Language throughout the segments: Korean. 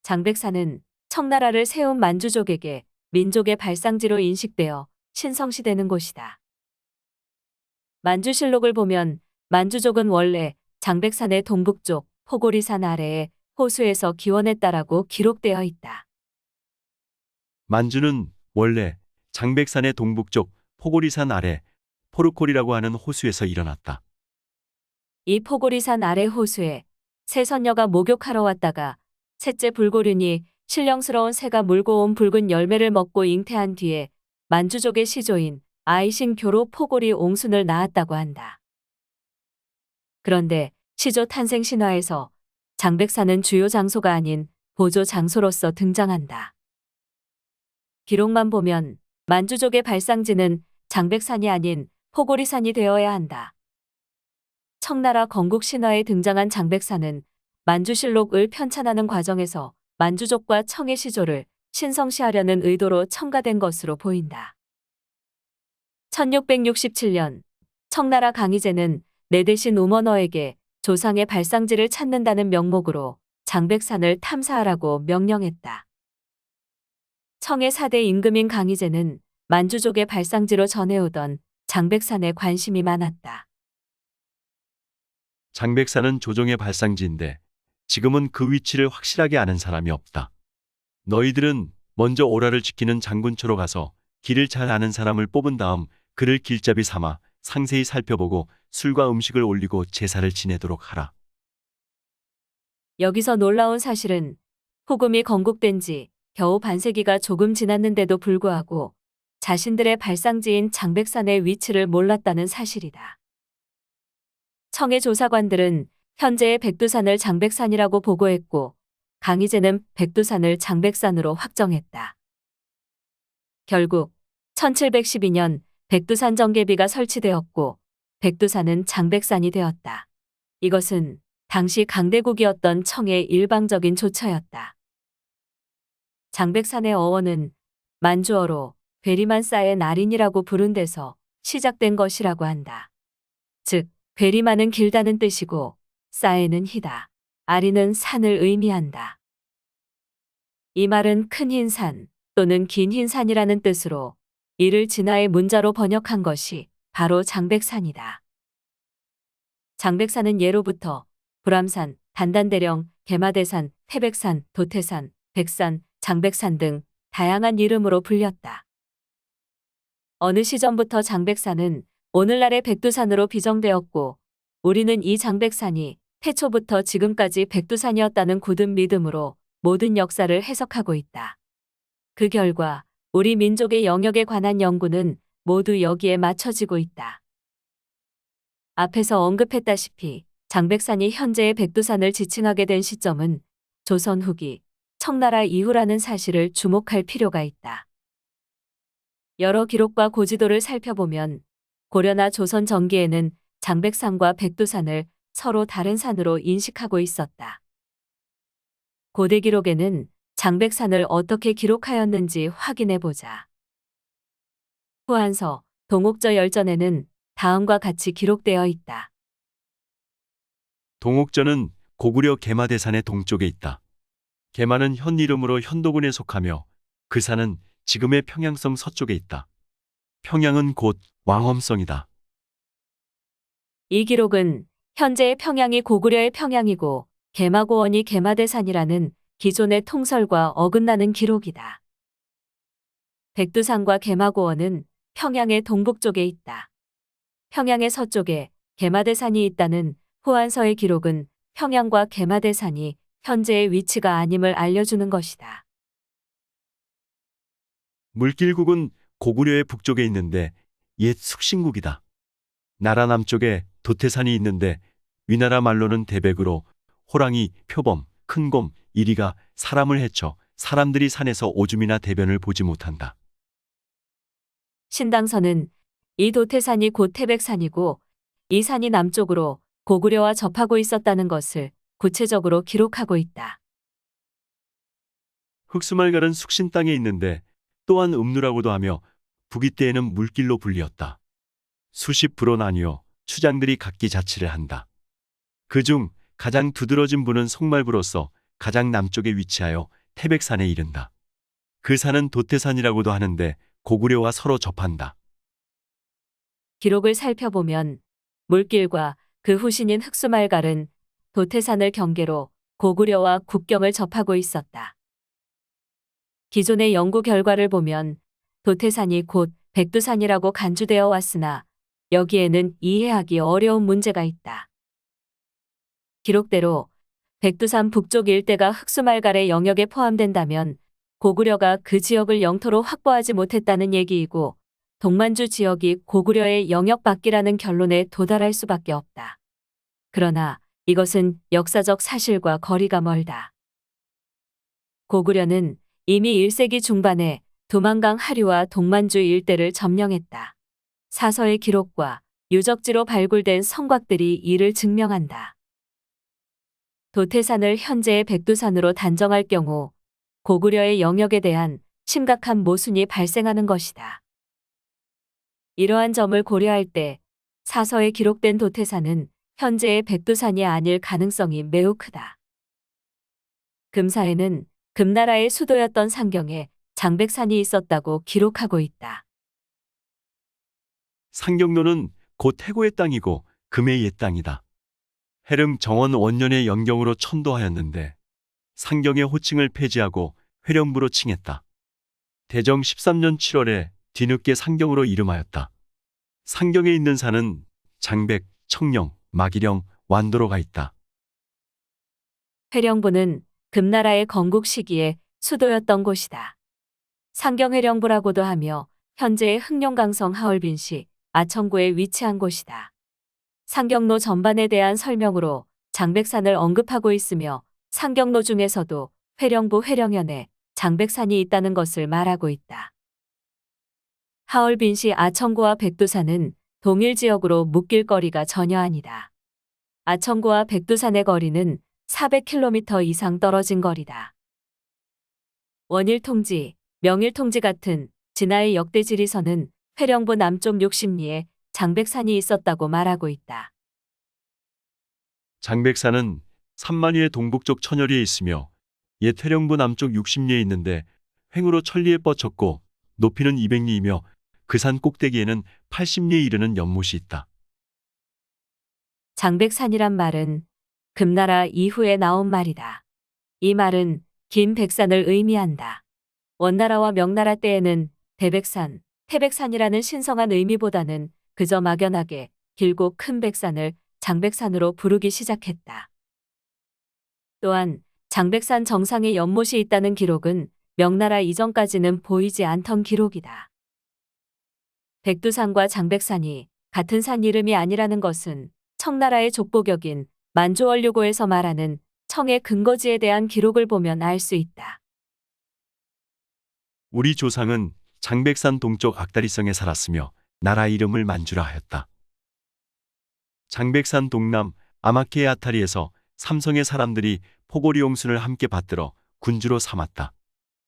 장백산은 청나라를 세운 만주족에게 민족의 발상지로 인식되어 신성시되는 곳이다. 만주실록을 보면 만주족은 원래 장백산의 동북쪽 포고리산 아래의 호수에서 기원했다라고 기록되어 있다. 만주는 원래 장백산의 동북쪽 포고리산 아래 포르콜이라고 하는 호수에서 일어났다. 이 포고리산 아래 호수에 새 선녀가 목욕하러 왔다가 셋째 불고륜이 신령스러운 새가 물고 온 붉은 열매를 먹고 잉태한 뒤에 만주족의 시조인 아이신 교로 포고리 옹순을 낳았다고 한다. 그런데 시조 탄생 신화에서 장백산은 주요 장소가 아닌 보조 장소로서 등장한다. 기록만 보면 만주족의 발상지는 장백산이 아닌 포고리산이 되어야 한다. 청나라 건국 신화에 등장한 장백산은 만주실록을 편찬하는 과정에서 만주족과 청의 시조를 신성시하려는 의도로 첨가된 것으로 보인다. 1667년 청나라 강희제는 내대신 우먼어에게 조상의 발상지를 찾는다는 명목으로 장백산을 탐사하라고 명령했다. 청의 4대 임금인 강희제는 만주족의 발상지로 전해오던 장백산에 관심이 많았다. 장백산은 조정의 발상지인데 지금은 그 위치를 확실하게 아는 사람이 없다. 너희들은 먼저 오라를 지키는 장군초로 가서 길을 잘 아는 사람을 뽑은 다음 그를 길잡이 삼아 상세히 살펴보고 술과 음식을 올리고 제사를 지내도록 하라. 여기서 놀라운 사실은 후금이 건국된 지 겨우 반세기가 조금 지났는데도 불구하고 자신들의 발상지인 장백산의 위치를 몰랐다는 사실이다. 청의 조사관들은 현재의 백두산을 장백산이라고 보고했고 강희제는 백두산을 장백산으로 확정했다. 결국 1712년 백두산 정계비가 설치되었고 백두산은 장백산이 되었다. 이것은 당시 강대국이었던 청의 일방적인 조처였다. 장백산의 어원은 만주어로 괴리만 쌓의 날인이라고 부른 데서 시작된 것이라고 한다. 즉 괴리만은 길다는 뜻이고 쌓에는 희다, 아리는 산을 의미한다. 이 말은 큰 흰산 또는 긴 흰산이라는 뜻으로 이를 진화의 문자로 번역한 것이 바로 장백산이다. 장백산은 예로부터 불암산, 단단대령, 개마대산, 태백산, 도태산, 백산, 장백산 등 다양한 이름으로 불렸다. 어느 시점부터 장백산은 오늘날의 백두산으로 비정되었고 우리는 이 장백산이 태초부터 지금까지 백두산이었다는 굳은 믿음으로 모든 역사를 해석하고 있다. 그 결과 우리 민족의 영역에 관한 연구는 모두 여기에 맞춰지고 있다. 앞에서 언급했다시피 장백산이 현재의 백두산을 지칭하게 된 시점은 조선 후기, 청나라 이후라는 사실을 주목할 필요가 있다. 여러 기록과 고지도를 살펴보면 고려나 조선 전기에는 장백산과 백두산을 서로 다른 산으로 인식하고 있었다. 고대 기록에는 장백산을 어떻게 기록하였는지 확인해 보자. 후한서 동옥저 열전에는 다음과 같이 기록되어 있다. 동옥전은 고구려 개마대산의 동쪽에 있다. 개마는 현 이름으로 현도군에 속하며 그 산은 지금의 평양성 서쪽에 있다. 평양은 곧 왕엄성이다. 이 기록은 현재의 평양이 고구려의 평양이고 개마고원이 개마대산이라는 기존의 통설과 어긋나는 기록이다. 백두산과 개마고원은 평양의 동북쪽에 있다. 평양의 서쪽에 개마대산이 있다는 후한서의 기록은 평양과 개마대산이 현재의 위치가 아님을 알려주는 것이다. 물길국은 고구려의 북쪽에 있는데 옛 숙신국이다. 나라 남쪽에 도태산이 있는데 위나라 말로는 대백으로 호랑이, 표범, 큰곰, 이리가 사람을 해쳐 사람들이 산에서 오줌이나 대변을 보지 못한다. 신당서는 이 도태산이 곧 태백산이고 이 산이 남쪽으로 고구려와 접하고 있었다는 것을 구체적으로 기록하고 있다. 흑수말갈은 숙신 땅에 있는데 또한 음루라고도 하며 북이때에는 물길로 불리었다. 수십 부로 나뉘어 추장들이 각기 자치를 한다. 그중 가장 두드러진 부는 송말부로서 가장 남쪽에 위치하여 태백산에 이른다. 그 산은 도태산이라고도 하는데 고구려와 서로 접한다. 기록을 살펴보면 물길과 그 후신인 흑수말갈은 도태산을 경계로 고구려와 국경을 접하고 있었다. 기존의 연구 결과를 보면 도태산이 곧 백두산이라고 간주되어 왔으나 여기에는 이해하기 어려운 문제가 있다. 기록대로 백두산 북쪽 일대가 흑수말갈의 영역에 포함된다면 고구려가 그 지역을 영토로 확보하지 못했다는 얘기이고 동만주 지역이 고구려의 영역 밖이라는 결론에 도달할 수밖에 없다. 그러나 이것은 역사적 사실과 거리가 멀다. 고구려는 이미 1세기 중반에 두만강 하류와 동만주 일대를 점령했다. 사서의 기록과 유적지로 발굴된 성곽들이 이를 증명한다. 도태산을 현재의 백두산으로 단정할 경우 고구려의 영역에 대한 심각한 모순이 발생하는 것이다. 이러한 점을 고려할 때 사서에 기록된 도태산은 현재의 백두산이 아닐 가능성이 매우 크다. 금사에는 금나라의 수도였던 상경에 장백산이 있었다고 기록하고 있다. 상경로는 곧 해고의 땅이고 금의 옛 땅이다. 해릉 정원 원년의 영경으로 천도하였는데 상경의 호칭을 폐지하고 회령부로 칭했다. 대정 13년 7월에 뒤늦게 상경으로 이름하였다. 상경에 있는 산은 장백, 청령, 마기령, 완도로가 있다. 회령부는 금나라의 건국 시기에 수도였던 곳이다. 상경회령부라고도 하며 현재의 흑룡강성 하얼빈시 아천구에 위치한 곳이다. 상경로 전반에 대한 설명으로 장백산을 언급하고 있으며 상경로 중에서도 회령부 회령현에 장백산이 있다는 것을 말하고 있다. 하얼빈시 아천구와 백두산은 동일 지역으로 묶일 거리가 전혀 아니다. 아천구와 백두산의 거리는 400km 이상 떨어진 거리다. 원일통지, 명일통지 같은 진화의 역대 지리서는 회령부 남쪽 60리에 장백산이 있었다고 말하고 있다. 장백산은 삼만위의 동북쪽 천여리에 있으며 옛 회령부 남쪽 60리에 있는데 횡으로 천리에 뻗쳤고 높이는 200리이며 그 산 꼭대기에는 80리에 이르는 연못이 있다. 장백산이란 말은 금나라 이후에 나온 말이다. 이 말은 긴 백산을 의미한다. 원나라와 명나라 때에는 대백산, 태백산이라는 신성한 의미보다는 그저 막연하게 길고 큰 백산을 장백산으로 부르기 시작했다. 또한 장백산 정상에 연못이 있다는 기록은 명나라 이전까지는 보이지 않던 기록이다. 백두산과 장백산이 같은 산 이름이 아니라는 것은 청나라의 족보격인 만주원류고에서 말하는 청의 근거지에 대한 기록을 보면 알 수 있다. 우리 조상은 장백산 동쪽 악다리성에 살았으며 나라 이름을 만주라 하였다. 장백산 동남 아마케 아타리에서 삼성의 사람들이 포고리 용순을 함께 받들어 군주로 삼았다.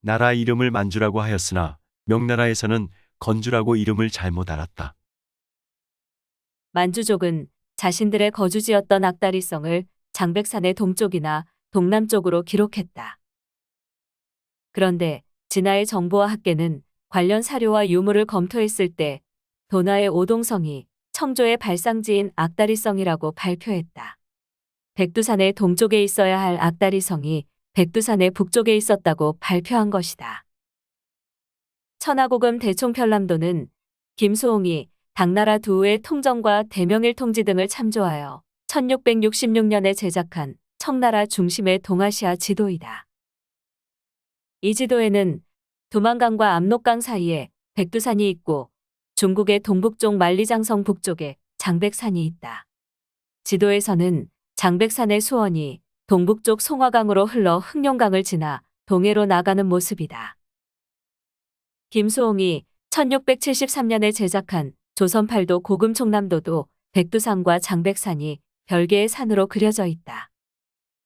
나라 이름을 만주라고 하였으나 명나라에서는 건주라고 이름을 잘못 알았다. 만주족은 자신들의 거주지였던 악다리성을 장백산의 동쪽이나 동남쪽으로 기록했다. 그런데 진화의 정보와 학계는 관련 사료와 유물을 검토했을 때 도나의 오동성이 청조의 발상지인 악다리성이라고 발표했다. 백두산의 동쪽에 있어야 할 악다리성이 백두산의 북쪽에 있었다고 발표한 것이다. 천하고금 대총편람도는 김수홍이 당나라 두우의 통정과 대명일 통지 등을 참조하여 1666년에 제작한 청나라 중심의 동아시아 지도이다. 이 지도에는 두만강과 압록강 사이에 백두산이 있고 중국의 동북쪽 만리장성 북쪽에 장백산이 있다. 지도에서는 장백산의 수원이 동북쪽 송화강으로 흘러 흑룡강을 지나 동해로 나가는 모습이다. 김수홍이 1673년에 제작한 조선팔도 고금총남도도 백두산과 장백산이 별개의 산으로 그려져 있다.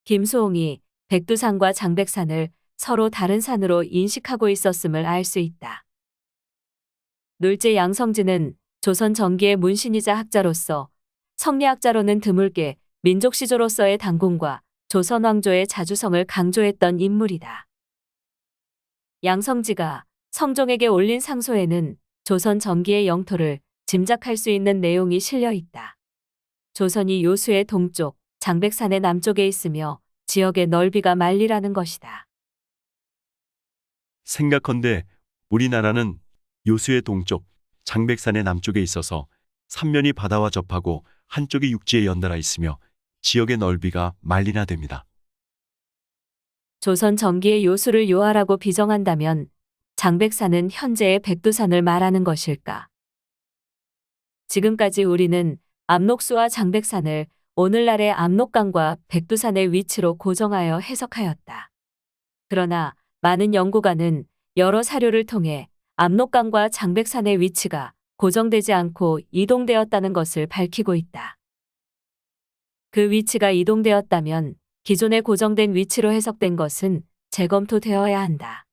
김수홍이 백두산과 장백산을 서로 다른 산으로 인식하고 있었음을 알 수 있다. 놀제 양성진은 조선 전기의 문신이자 학자로서 성리학자로는 드물게 민족시조로서의 단군과 조선 왕조의 자주성을 강조했던 인물이다. 양성지가 성종에게 올린 상소에는 조선 전기의 영토를 짐작할 수 있는 내용이 실려 있다. 조선이 요수의 동쪽, 장백산의 남쪽에 있으며 지역의 넓이가 만리라는 것이다. 생각컨대 우리나라는 요수의 동쪽, 장백산의 남쪽에 있어서 삼면이 바다와 접하고 한쪽이 육지에 연달아 있으며 지역의 넓이가 만리나 됩니다. 조선 전기의 요수를 요하라고 비정한다면 장백산은 현재의 백두산을 말하는 것일까? 지금까지 우리는 압록수와 장백산을 오늘날의 압록강과 백두산의 위치로 고정하여 해석하였다. 그러나 많은 연구가는 여러 사료를 통해 압록강과 장백산의 위치가 고정되지 않고 이동되었다는 것을 밝히고 있다. 그 위치가 이동되었다면 기존에 고정된 위치로 해석된 것은 재검토되어야 한다.